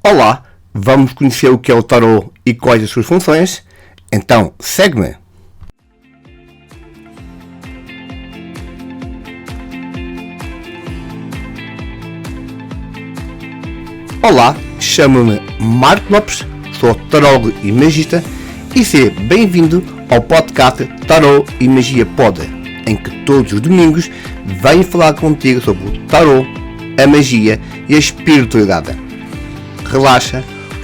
Olá, vamos conhecer o que é o tarot e quais as suas funções? Então, segue-me! Olá, chamo-me Marco Lopes, sou tarólogo e magista e seja bem-vindo ao podcast Tarot e Magia Pod, em que todos os domingos venho falar contigo sobre o tarot, a magia e a espiritualidade. Relaxa,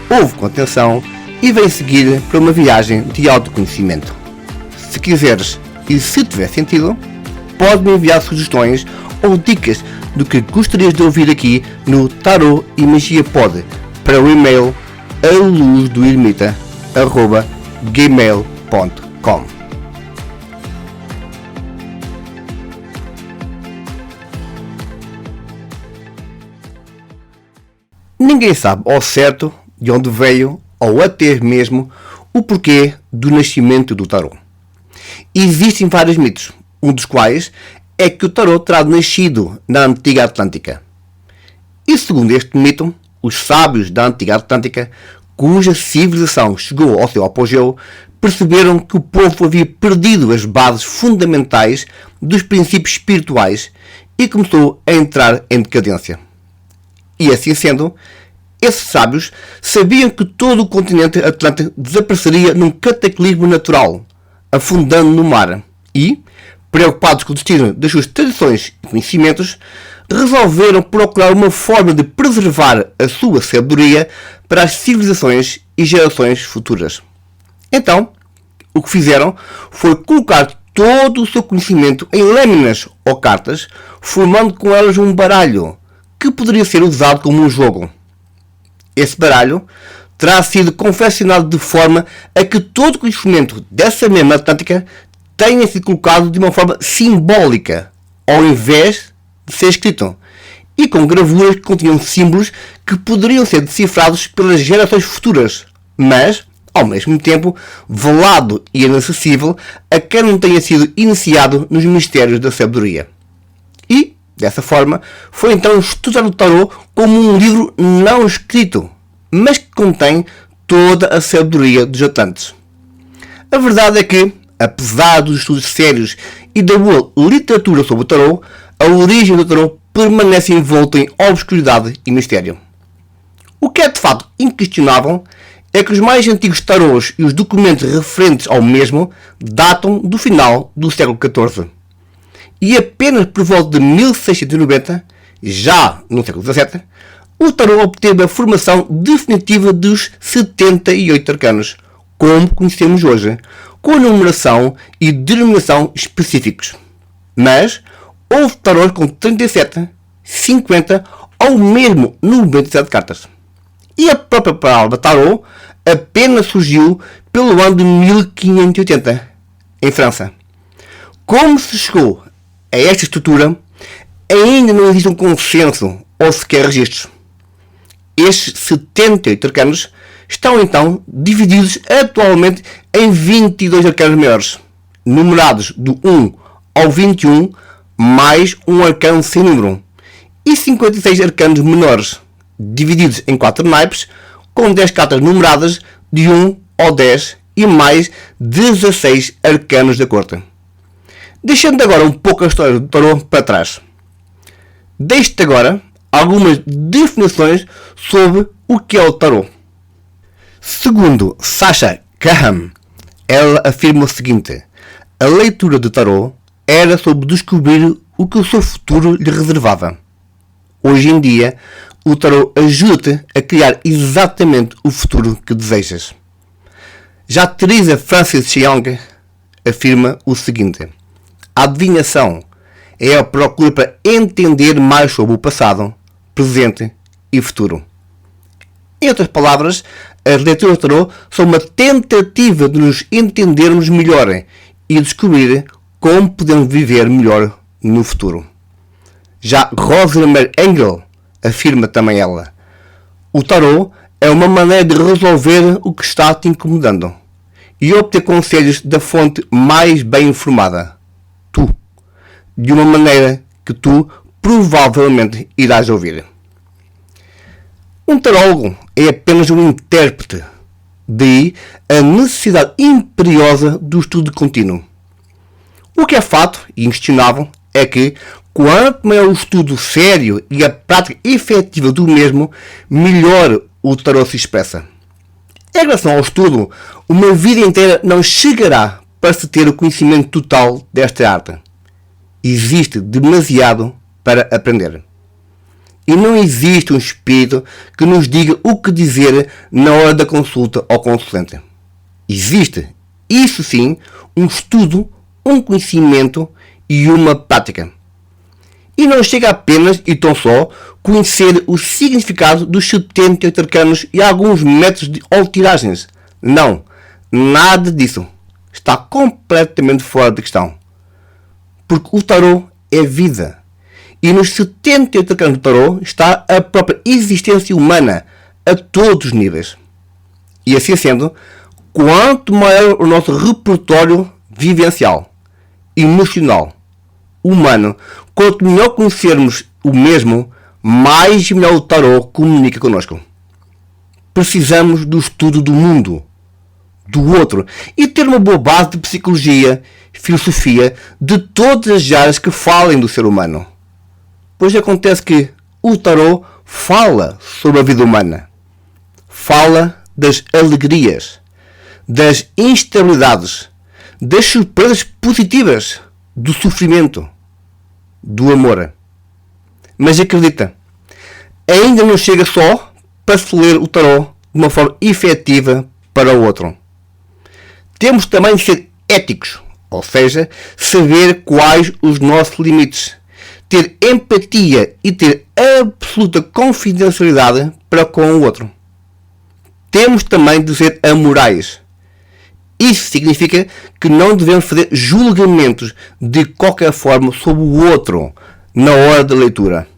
ouve com atenção e vem seguir para uma viagem de autoconhecimento. Se quiseres e se tiver sentido, pode-me enviar sugestões ou dicas do que gostarias de ouvir aqui no Tarot e Magia Pod para o e-mail aluzdoermita@gmail.com. Ninguém sabe ao certo de onde veio ou até mesmo o porquê do nascimento do tarot. Existem vários mitos, um dos quais é que o tarot terá nascido na antiga Atlântica. E segundo este mito, os sábios da antiga Atlântica, cuja civilização chegou ao seu apogeu, perceberam que o povo havia perdido as bases fundamentais dos princípios espirituais e começou a entrar em decadência. E assim sendo, esses sábios sabiam que todo o continente atlântico desapareceria num cataclismo natural, afundando no mar, e, preocupados com o destino das suas tradições e conhecimentos, resolveram procurar uma forma de preservar a sua sabedoria para as civilizações e gerações futuras. Então, o que fizeram foi colocar todo o seu conhecimento em lâminas ou cartas, formando com elas um baralho, que poderia ser usado como um jogo. Esse baralho terá sido confeccionado de forma a que todo o conhecimento dessa mesma Atlântica tenha sido colocado de uma forma simbólica, ao invés de ser escrito, e com gravuras que continham símbolos que poderiam ser decifrados pelas gerações futuras, mas, ao mesmo tempo, velado e inacessível a quem não tenha sido iniciado nos mistérios da sabedoria. E, dessa forma, foi então estudar o tarot como um livro não escrito, mas que contém toda a sabedoria dos atlantes. A verdade é que, apesar dos estudos sérios e da boa literatura sobre o tarot, a origem do tarot permanece envolta em obscuridade e mistério. O que é de fato inquestionável é que os mais antigos tarots e os documentos referentes ao mesmo datam do final do século XIV. E apenas por volta de 1690, já no século XVII, o tarot obteve a formação definitiva dos 78 arcanos, como conhecemos hoje, com a numeração e denominação específicos. Mas houve tarots com 37, 50 ou mesmo 97 cartas. E a própria palavra tarot apenas surgiu pelo ano de 1580, em França. Como se chegou a esta estrutura, ainda não existe um consenso ou sequer registros. Estes 78 arcanos estão então divididos atualmente em 22 arcanos maiores, numerados do 1 ao 21, mais um arcano sem número, e 56 arcanos menores, divididos em 4 naipes, com 10 cartas numeradas de 1 ao 10 e mais 16 arcanos da corte. Deixando agora um pouco a história do tarot para trás. Deixo-te agora algumas definições sobre o que é o tarot. Segundo Sasha Graham, ela afirma o seguinte: a leitura do tarot era sobre descobrir o que o seu futuro lhe reservava. Hoje em dia, o tarot ajuda-te a criar exatamente o futuro que desejas. Já Teresa Francis Young afirma o seguinte: a adivinhação é a procura para entender mais sobre o passado, presente e futuro. Em outras palavras, as leituras do tarot são uma tentativa de nos entendermos melhor e descobrir como podemos viver melhor no futuro. Já Rosalind Engel afirma também ela: o tarot é uma maneira de resolver o que está te incomodando e obter conselhos da fonte mais bem informada, tu, de uma maneira que tu provavelmente irás ouvir. Um tarólogo é apenas um intérprete. Daí a necessidade imperiosa do estudo contínuo. O que é fato e inquestionável é que, quanto maior o estudo sério e a prática efetiva do mesmo, melhor o tarô se expressa. Em relação ao estudo, uma vida inteira não chegará para se ter o conhecimento total desta arte. Existe demasiado para aprender. E não existe um espírito que nos diga o que dizer na hora da consulta ao consulente. Existe, isso sim, um estudo, um conhecimento e uma prática. E não chega apenas e tão só conhecer o significado dos 78 arcanos e alguns métodos ou tiragens. Não, nada disso. Está completamente fora de questão. Porque o tarô é vida. E nos 78 arcanos do tarô está a própria existência humana a todos os níveis. E assim sendo, quanto maior o nosso repertório vivencial, emocional, humano, quanto melhor conhecermos o mesmo, mais e melhor o tarô comunica connosco. Precisamos do estudo do mundo, do outro, e ter uma boa base de psicologia, filosofia, de todas as áreas que falem do ser humano. Pois acontece que o tarô fala sobre a vida humana. Fala das alegrias, das instabilidades, das surpresas positivas, do sofrimento, do amor. Mas acredita, ainda não chega só para se ler o tarô de uma forma efetiva para o outro. Temos também de ser éticos, ou seja, saber quais os nossos limites, ter empatia e ter absoluta confidencialidade para com o outro. Temos também de ser amorais. Isso significa que não devemos fazer julgamentos de qualquer forma sobre o outro na hora da leitura.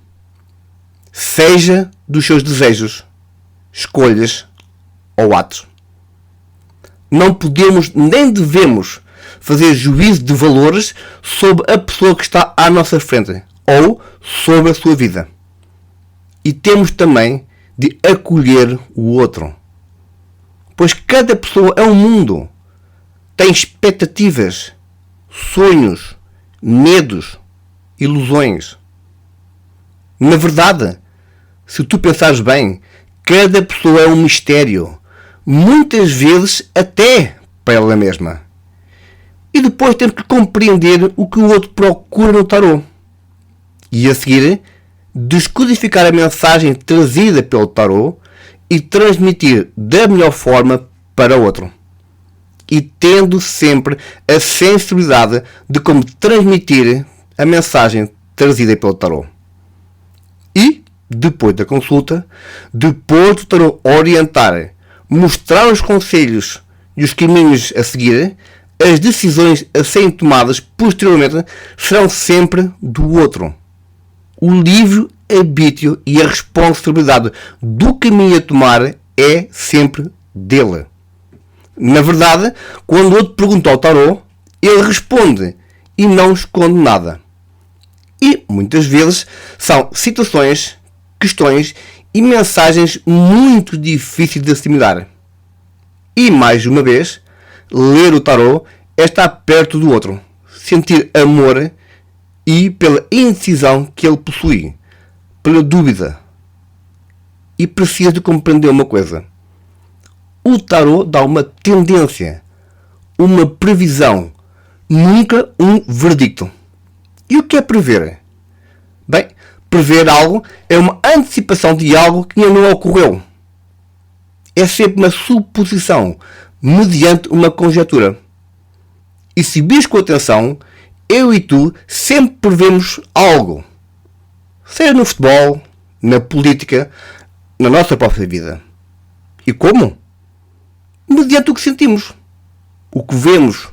Seja dos seus desejos, escolhas ou atos. Não podemos nem devemos fazer juízo de valores sobre a pessoa que está à nossa frente ou sobre a sua vida. E temos também de acolher o outro. Pois cada pessoa é um mundo. Tem expectativas, sonhos, medos, ilusões. Na verdade, se tu pensares bem, cada pessoa é um mistério. Muitas vezes até para ela mesma. E depois temos que compreender o que o outro procura no tarô. E a seguir, descodificar a mensagem trazida pelo tarô e transmitir da melhor forma para o outro. E tendo sempre a sensibilidade de como transmitir a mensagem trazida pelo tarô. E, depois da consulta, depois do tarô orientar, mostrar os conselhos e os caminhos a seguir, as decisões a serem tomadas posteriormente serão sempre do outro. O livre-arbítrio e a responsabilidade do caminho a tomar é sempre dele. Na verdade, quando o outro pergunta ao tarô, ele responde e não esconde nada. E, muitas vezes, são situações, questões e mensagens muito difíceis de assimilar. E, mais uma vez, ler o tarô é estar perto do outro, sentir amor e pela indecisão que ele possui, pela dúvida. E precisa de compreender uma coisa. O tarô dá uma tendência, uma previsão, nunca um verdicto. E o que é prever? Bem, prever algo é uma antecipação de algo que ainda não ocorreu. É sempre uma suposição, mediante uma conjetura. E se vires com atenção, eu e tu sempre prevemos algo. Seja no futebol, na política, na nossa própria vida. E como? Mediante o que sentimos, o que vemos,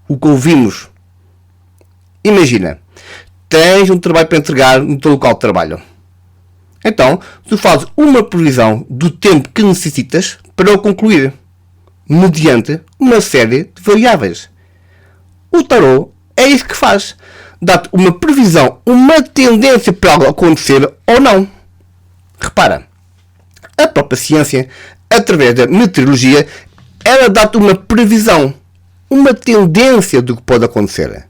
o que ouvimos. Imagina, tens um trabalho para entregar no teu local de trabalho. Então, tu fazes uma previsão do tempo que necessitas para o concluir, mediante uma série de variáveis. O tarô é isso que faz. Dá-te uma previsão, uma tendência para algo acontecer ou não. Repara, A própria ciência, através da meteorologia, ela dá-te uma previsão, uma tendência do que pode acontecer.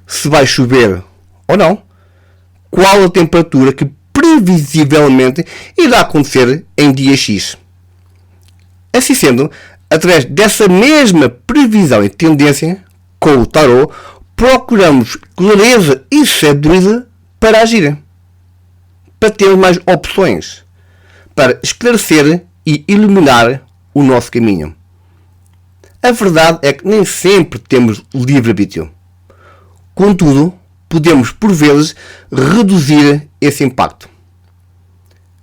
Se vai chover ou não, qual a temperatura que previsivelmente irá acontecer em dia X. Assim sendo, através dessa mesma previsão e tendência, com o tarot, procuramos clareza e sabedoria para agir, para ter mais opções, para esclarecer e iluminar o nosso caminho. A verdade é que nem sempre temos livre-arbítrio. Contudo, podemos por vezes reduzir esse impacto.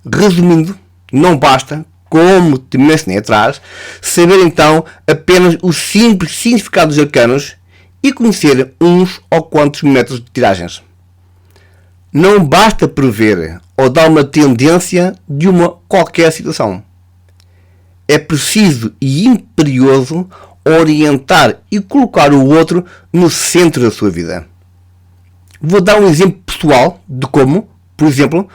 Resumindo, não basta, como te mencionei atrás, saber então apenas os simples significados arcanos e conhecer uns ou quantos métodos de tiragens. Não basta prever ou dar uma tendência de uma qualquer situação. É preciso e imperioso orientar e colocar o outro no centro da sua vida. Vou dar um exemplo pessoal de como, por exemplo,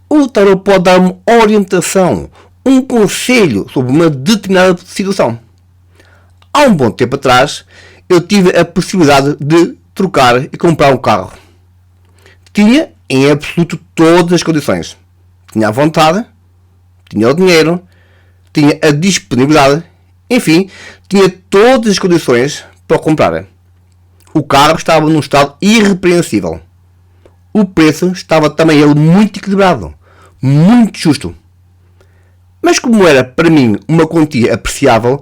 o tarot pode dar uma orientação, um conselho sobre uma determinada situação. Há um bom tempo atrás, eu tive a possibilidade de trocar e comprar um carro. Tinha em absoluto todas as condições. Tinha a vontade, tinha o dinheiro, tinha a disponibilidade, enfim, tinha todas as condições para comprar. O carro estava num estado irrepreensível. O preço estava também ele muito equilibrado, muito justo. Mas como era para mim uma quantia apreciável,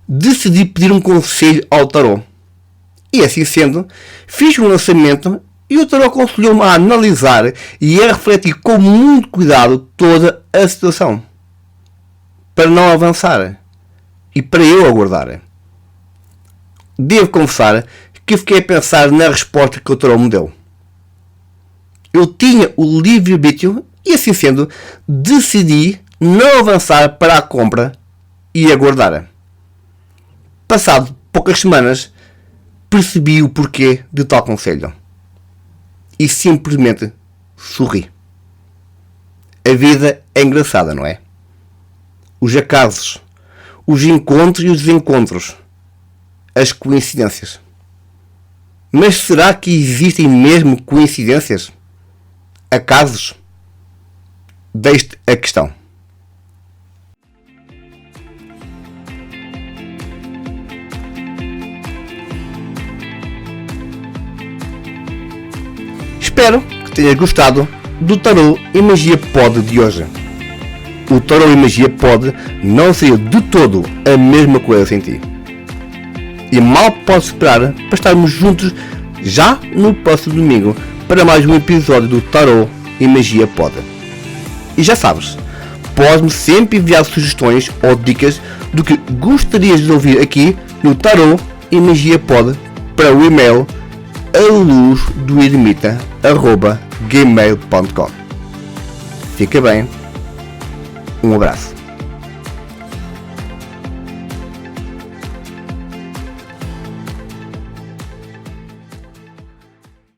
decidi pedir um conselho ao tarot. E assim sendo, fiz um lançamento e o tarot aconselhou-me a analisar e a refletir com muito cuidado toda a situação, para não avançar e para eu aguardar. Devo confessar que fiquei a pensar na resposta que o tarot me deu. Eu tinha o livre-arbítrio e assim sendo, decidi não avançar para a compra e aguardar. Passado poucas semanas, percebi o porquê de tal conselho. E simplesmente sorri. A vida é engraçada, não é? Os acasos, os encontros e os desencontros, as coincidências. Mas será que existem mesmo coincidências? Acasos? Deixe-te a questão. Espero que tenhas gostado do Tarot e Magia Pod de hoje. O Tarot e Magia Pod não seria de todo a mesma coisa sem ti. E mal posso esperar para estarmos juntos já no próximo domingo para mais um episódio do Tarot e Magia Pod. E já sabes, podes-me sempre enviar sugestões ou dicas do que gostarias de ouvir aqui no Tarot e Magia Pod para o e-mail aluzdoermita@gmail.com. Fica bem. Um abraço.